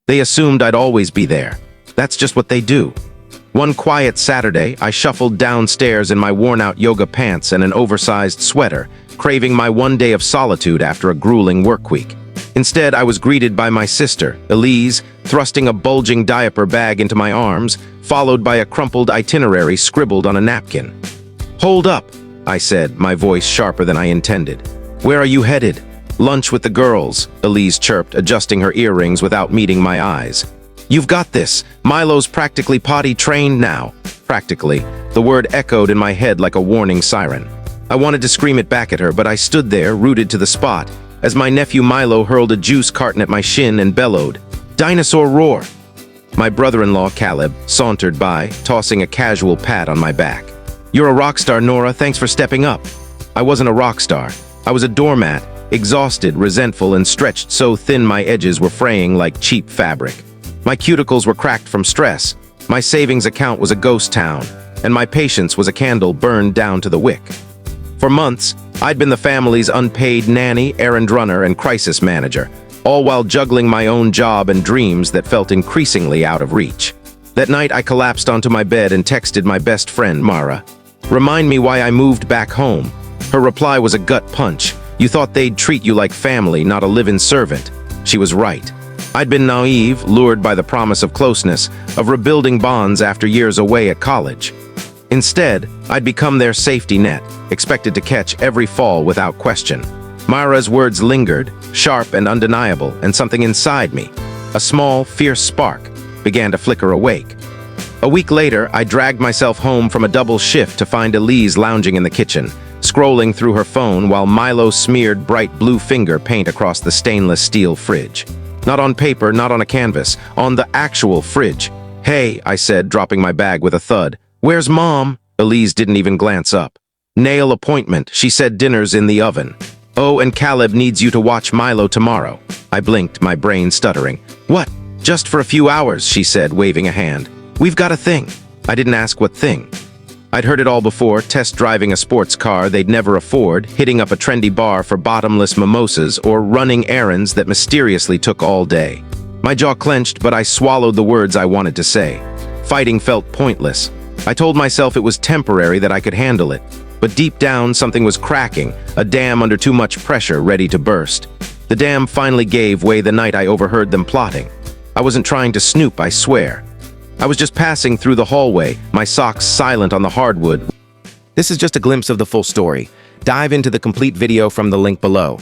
They assumed I'd always be there. That's just what they do. One quiet Saturday, I shuffled downstairs in my worn-out yoga pants and an oversized sweater, craving my one day of solitude after a grueling work week. Instead, I was greeted by my sister, Elise, thrusting a bulging diaper bag into my arms, followed by a crumpled itinerary scribbled on a napkin. "Hold up," I said, my voice sharper than I intended. "Where are you headed?" "Lunch with the girls," Elise chirped, adjusting her earrings without meeting my eyes. "You've got this. Milo's practically potty-trained now." Practically. The word echoed in my head like a warning siren. I wanted to scream it back at her, but I stood there, rooted to the spot, as my nephew Milo hurled a juice carton at my shin and bellowed, "Dinosaur roar!" My brother-in-law, Caleb, sauntered by, tossing a casual pat on my back. "You're a rock star, Nora. Thanks for stepping up." I wasn't a rock star. I was a doormat, exhausted, resentful, and stretched so thin my edges were fraying like cheap fabric. My cuticles were cracked from stress, my savings account was a ghost town, and my patience was a candle burned down to the wick. For months, I'd been the family's unpaid nanny, errand runner, and crisis manager, all while juggling my own job and dreams that felt increasingly out of reach. That night, I collapsed onto my bed and texted my best friend, Mara. "Remind me why I moved back home." Her reply was a gut punch. "You thought they'd treat you like family, not a live-in servant." She was right. I'd been naive, lured by the promise of closeness, of rebuilding bonds after years away at college. Instead, I'd become their safety net, expected to catch every fall without question. Myra's words lingered, sharp and undeniable, and something inside me, a small, fierce spark, began to flicker awake. A week later, I dragged myself home from a double shift to find Elise lounging in the kitchen, scrolling through her phone while Milo smeared bright blue finger paint across the stainless steel fridge. Not on paper, not on a canvas, on the actual fridge. "Hey," I said, dropping my bag with a thud. "Where's Mom?" Elise didn't even glance up. "Nail appointment," she said, "dinner's in the oven." "Oh, and Caleb needs you to watch Milo tomorrow." I blinked, my brain stuttering. "What?" "Just for a few hours," she said, waving a hand. "We've got a thing." I didn't ask what thing. I'd heard it all before, test driving a sports car they'd never afford, hitting up a trendy bar for bottomless mimosas, or running errands that mysteriously took all day. My jaw clenched, but I swallowed the words I wanted to say. Fighting felt pointless. I told myself it was temporary, that I could handle it. But deep down, something was cracking, a dam under too much pressure, ready to burst. The dam finally gave way the night I overheard them plotting. I wasn't trying to snoop, I swear. I was just passing through the hallway, my socks silent on the hardwood. This is just a glimpse of the full story. Dive into the complete video from the link below.